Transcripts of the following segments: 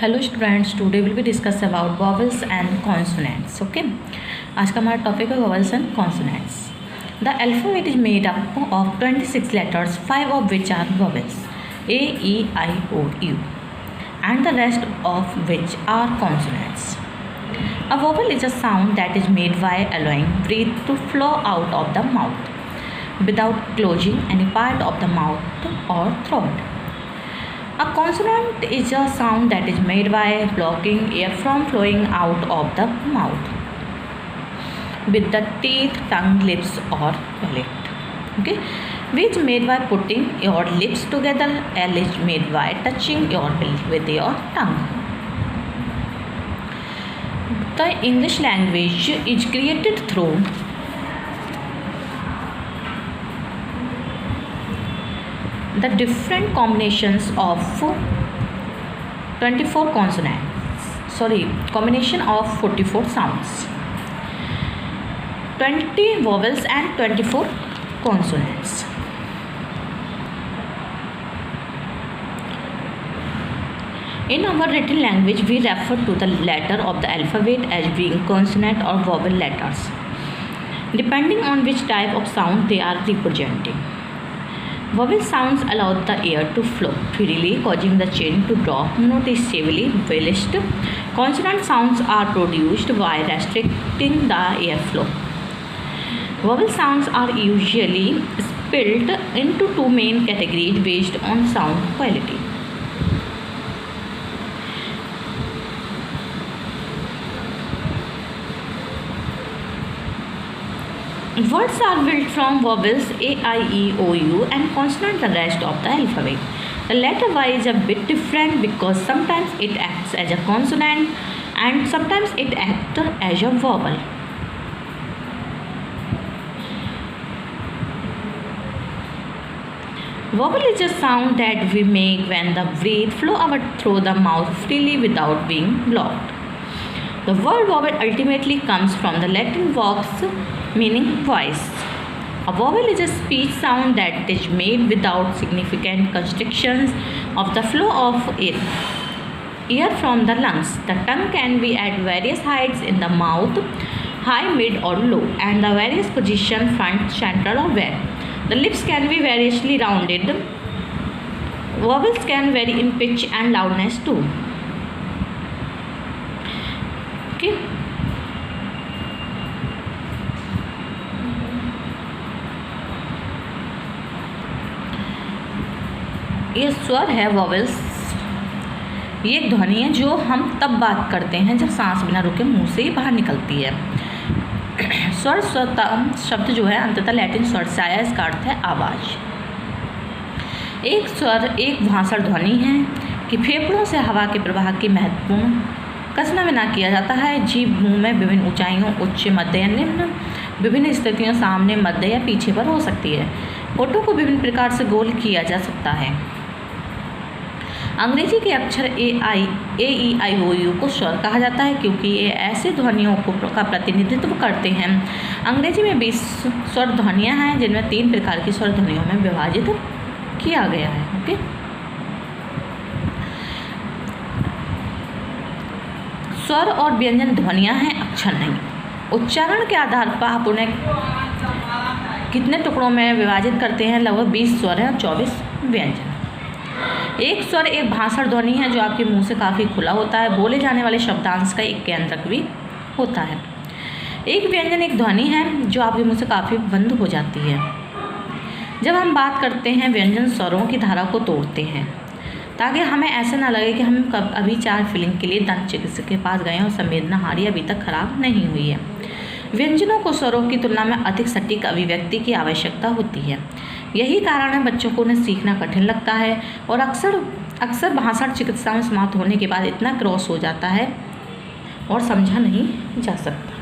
Hello students, today will be discuss about vowels and consonants. Okay, आज का हमारा topic है vowels and consonants. The alphabet is made up of 26 letters, 5 of which are vowels, A, E, I, O, U, and the rest of which are consonants. A vowel is a sound that is made by allowing breath to flow out of the mouth without closing any part of the mouth or throat. A consonant is a sound that is made by blocking air from flowing out of the mouth with the teeth, tongue, lips or palate. Okay, which made by putting your lips together. L is made by touching your bill with your tongue. The English language is created through the different combinations of 24 consonants, combination of 44 sounds, 20 vowels and 24 consonants. In our written language, we refer to the letter of the alphabet as being consonant or vowel letters, depending on which type of sound they are representing. Vowel sounds allow the air to flow freely, causing the chin to drop noticeably, whilst consonant sounds are produced by restricting the airflow. Vowel sounds are usually split into two main categories based on sound quality. Words are built from vowels A, I, E, O, U and consonant the rest of the alphabet. The letter Y is a bit different because sometimes it acts as a consonant and sometimes it acts as a vowel. Vowel is a sound that we make when the breath flows out through the mouth freely without being blocked. The word vowel ultimately comes from the Latin vox, meaning voice. A vowel is a speech sound that is made without significant constrictions of the flow of air from the lungs. The tongue can be at various heights in the mouth, high, mid or low, and the various positions front, central or back. The lips can be variously rounded. Vowels can vary in pitch and loudness too. Okay. ये स्वर है vowels. ये एक ध्वनि है जो हम तब बात करते हैं जब सांस बिना रुके मुंह से ही बाहर निकलती है. स्वर शब्द जो है अंततः लैटिन स्वर से आया. इसका अर्थ है आवाज़. एक स्वर एक भाषण ध्वनि है कि फेफड़ों से हवा के प्रवाह की महत्वपूर्ण कसना बिना किया जाता है. जीभ मुंह में विभिन्न ऊंचाइयों, उच्च, मध्य या निम्न, विभिन्न स्थितियों, सामने, मध्य या पीछे पर हो सकती है. होठों को विभिन्न प्रकार से गोल किया जा सकता है. अंग्रेजी के अक्षर ए, ई, आई, ओ, यू को स्वर कहा जाता है क्योंकि ये ऐसे ध्वनियों का प्रतिनिधित्व करते हैं. अंग्रेजी में 20 स्वर ध्वनियाँ हैं जिनमें 3 प्रकार की स्वर ध्वनियों में विभाजित किया गया है. ओके, स्वर और व्यंजन ध्वनियाँ हैं, अक्षर नहीं. उच्चारण के आधार पर आप उन्हें कितने टुकड़ों में विभाजित करते हैं? लगभग 20 स्वर हैं और 24 व्यंजन. एक स्वर एक भाषण ध्वनि है जो आपके मुंह से काफ़ी खुला होता है. बोले जाने वाले शब्दांश का एक केंद्रक भी होता है. एक व्यंजन एक ध्वनि है जो आपके मुंह से काफ़ी बंद हो जाती है. जब हम बात करते हैं व्यंजन स्वरों की धारा को तोड़ते हैं ताकि हमें ऐसा ना लगे कि हम अभी 4 फिलिंग के लिए दंत चिकित्सक के पास गए और संवेदना हारी अभी तक खराब नहीं हुई है. व्यंजनों को स्वरों की तुलना में अधिक सटीक अभिव्यक्ति की आवश्यकता होती है. यही कारण है बच्चों को उन्हें सीखना कठिन लगता है और अक्सर भाषण चिकित्सा में समाप्त होने के बाद इतना क्रॉस हो जाता है और समझा नहीं जा सकता.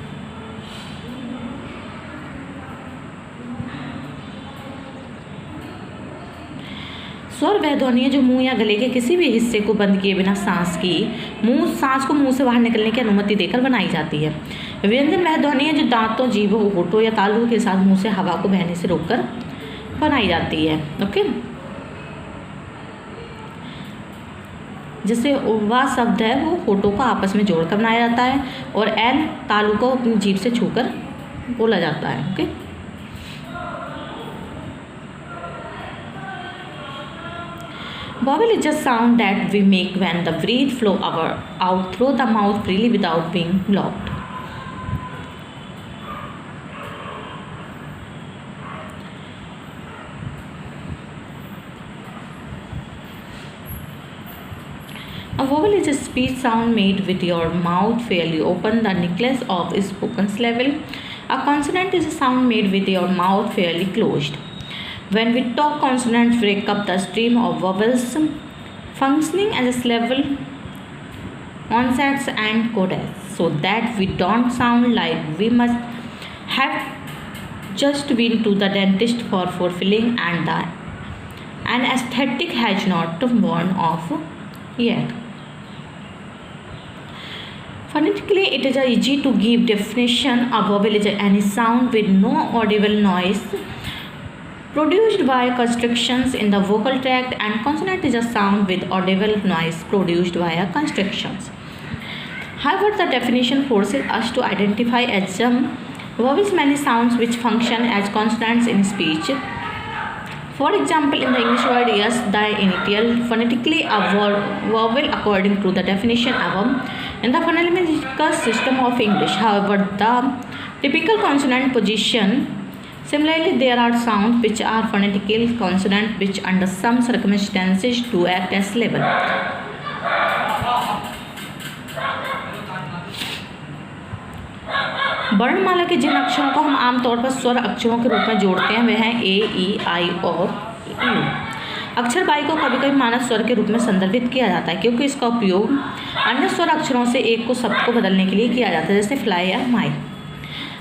स्वर वह ध्वनि है जो मुंह या गले के किसी भी हिस्से को बंद किए बिना सांस को मुंह से बाहर निकलने की अनुमति देकर बनाई जाती है. व्यंजन वह ध्वनि है जो दांतों, जीभों, होठों या तालुओं के साथ मुंह से हवा को बहने से रोककर बनाई जाती है. ओके, जैसे वह शब्द है वो होठों को आपस में जोड़कर बनाया जाता है, और एल तालु को अपनी जीभ से छूकर बोला जाता है। Okay, vowel is a sound that we make when the breath flow out through the mouth freely without being blocked. A vowel is a speech sound made with your mouth fairly open, the nucleus of spoken syllable. A consonant is a sound made with your mouth fairly closed. When we talk, consonants break up the stream of vowels, functioning as a syllable, onsets and codas, so that we don't sound like we must have just been to the dentist for fulfilling and the anesthetic has not worn off yet. Phonetically, it is easy to give definition. A vowel is any sound with no audible noise produced by constrictions in the vocal tract, and consonant is a sound with audible noise produced via constrictions. However, the definition forces us to identify as some vowels many sounds which function as consonants in speech. For example, in the English word yes, the initial phonetically a vowel according to the definition above in the phonological system of English. However, the typical consonant position. Similarly, there are sounds which are phonetical consonant which under some circumstances do act as syllable. वर्णमाला के जिन अक्षरों को हम आमतौर पर स्वर अक्षरों के रूप में जोड़ते हैं वे हैं ए, ई, आई और यू। अक्षर बाई को कभी कभी मानव स्वर के रूप में संदर्भित किया जाता है क्योंकि इसका उपयोग अन्य स्वर अक्षरों से एक को शब्द को बदलने के लिए किया जाता है, जैसे फ्लाई या माई।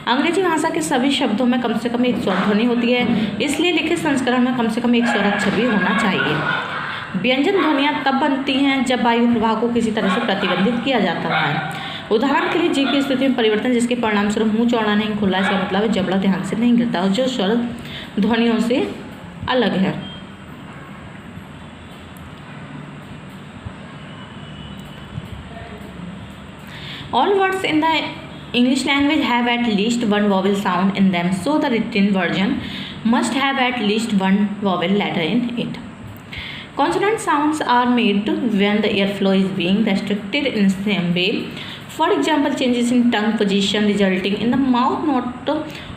अंग्रेजी भाषा के सभी शब्दों में कम से कम एक स्वर ध्वनि होती है, इसलिए लिखित संस्करण में कम से कम एक स्वर अक्षर भी होना चाहिए। व्यंजन ध्वनियाँ तब बनती हैं जब वायु प्रवाह को किसी तरह से प्रतिबंधित किया जाता है। उदाहरण के लिए जीभ की स्थिति में परिवर्तन जिसके परिणामस्वरूप मुंह चौड़ा नहीं खुला, इसका मतलब है जबड़ा ध्यान से नहीं गिरता और जो स्वर ध्वनियों से अलग है। All words in the English language have at least one vowel sound in them, so the written version must have at least one vowel letter in it. Consonant sounds are made when the airflow is being restricted in the same way. For example, changes in tongue position resulting in the mouth not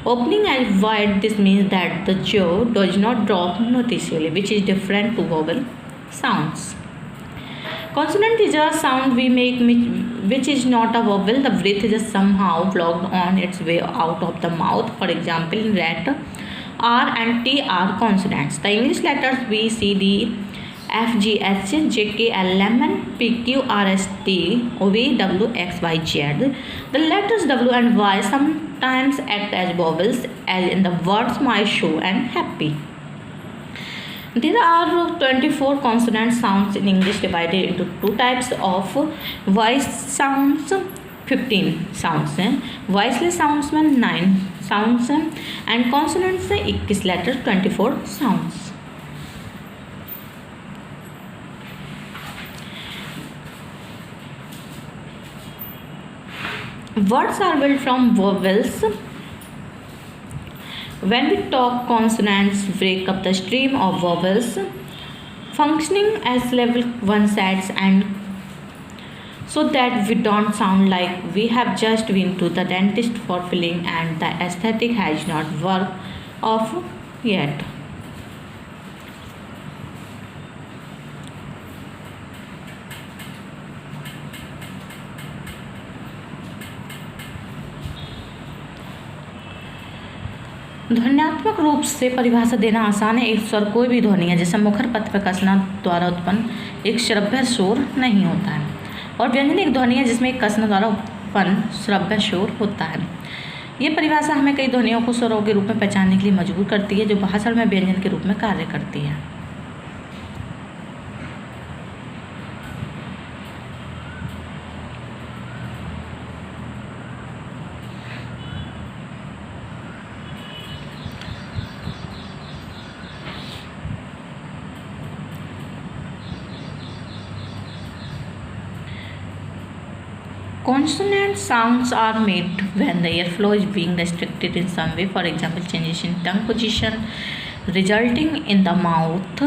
opening as wide. This means that the jaw does not drop noticeably, which is different to vowel sounds. Consonant is a sound we make which is not a vowel. The breath is somehow blocked on its way out of the mouth. For example, in rat, R and T are consonants. The English letters B, C, D, F, G, H, J, K, L, M, N, P, Q, R, S, T, V, W, X, Y, Z. The letters W and Y sometimes act as vowels, as in the words my, show, and happy. There are 24 consonant sounds in English divided into two types of voice sounds, 15 sounds हैं, voiceless sounds में 9 sounds हैं, and consonants से 21 letters 24 sounds. Words are built from vowels. When we talk, consonants break up the stream of vowels, functioning as level one sets and so that we don't sound like we have just been to the dentist for filling and the aesthetic has not worked off yet. ध्वन्यात्मक रूप से परिभाषा देना आसान है। एक स्वर कोई भी ध्वनि है जैसे मुखर पथ पर कसना द्वारा उत्पन्न एक श्रव्य शोर नहीं होता है, और व्यंजन एक ध्वनि है जिसमें एक कसना द्वारा उत्पन्न श्रव्य शोर होता है। ये परिभाषा हमें कई ध्वनियों को स्वरों के रूप में पहचानने के लिए मजबूर करती है जो भाषण में व्यंजन के रूप में कार्य करती है। Consonant sounds are made when the airflow is being restricted in some way. For example, changes in tongue position resulting in the mouth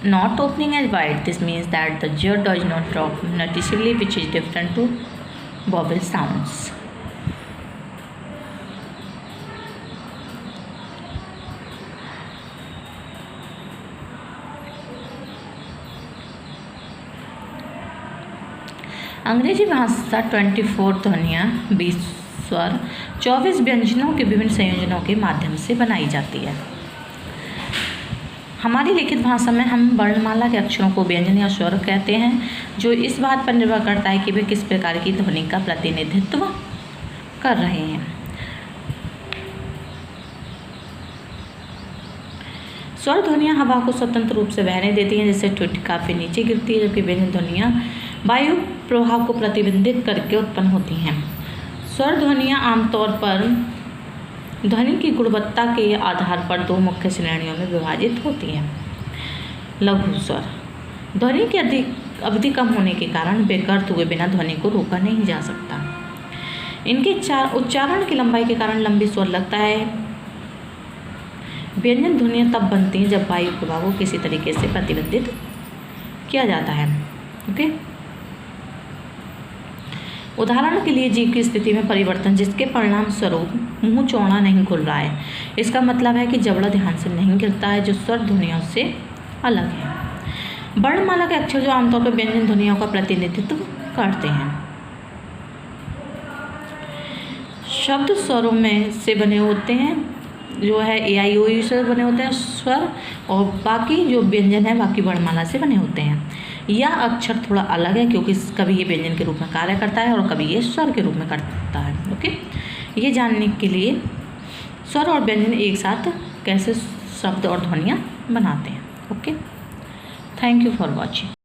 not opening as wide. This means that the jaw does not drop noticeably, which is different to vowel sounds. अंग्रेजी भाषा 24 ध्वनियाँ 20 स्वर 24 व्यंजनों के विभिन्न संयोजनों के माध्यम से बनाई जाती है। हमारी लिखित भाषा में हम वर्णमाला के अक्षरों को व्यंजन या स्वर कहते हैं, जो इस बात पर निर्भर करता है कि वे किस प्रकार की ध्वनि का प्रतिनिधित्व कर रहे हैं। स्वर ध्वनियाँ हवा को स्वतंत्र रूप से बहने देती हैं, जैसे ठुड्डी काफ़ी नीचे गिरती है, जबकि व्यंजन ध्वनियाँ वायु प्रभाव को प्रतिबिंबित करके उत्पन्न होती हैं। स्वर ध्वनियाँ आमतौर पर ध्वनि की गुणवत्ता के आधार पर दो मुख्य श्रेणियों में विभाजित होती हैं। लघु स्वर ध्वनि की अवधि कम होने के कारण बेकर्त हुए बिना ध्वनि को रोका नहीं जा सकता। इनके उच्चारण की लंबाई के कारण लंबी स्वर लगता है। व्यंजन ध्वनियाँ तब बनती हैं जब वायु प्रभाव को किसी तरीके से प्रतिबंधित किया जाता है। ओके, उदाहरण के लिए जीभ की स्थिति में परिवर्तन, जिसके परिणाम स्वरूप मुंह चौड़ा नहीं खुल रहा है। इसका मतलब है कि जबड़ा ध्यान से नहीं गिरता है, जो स्वर ध्वनियों से अलग है। वर्णमाला के अक्षर जो आमतौर पर व्यंजन ध्वनियों का प्रतिनिधित्व करते हैं। शब्द स्वरों में से बने होते हैं, जो है AIOU से बने होते हैं स्वर, और बाकी जो व्यंजन है बाकी वर्णमाला से बने होते हैं। यह अक्षर थोड़ा अलग है क्योंकि कभी ये व्यंजन के रूप में कार्य करता है और कभी ये स्वर के रूप में करता है। ओके, ये जानने के लिए स्वर और व्यंजन एक साथ कैसे शब्द और ध्वनियाँ बनाते हैं। Okay, thank you for watching.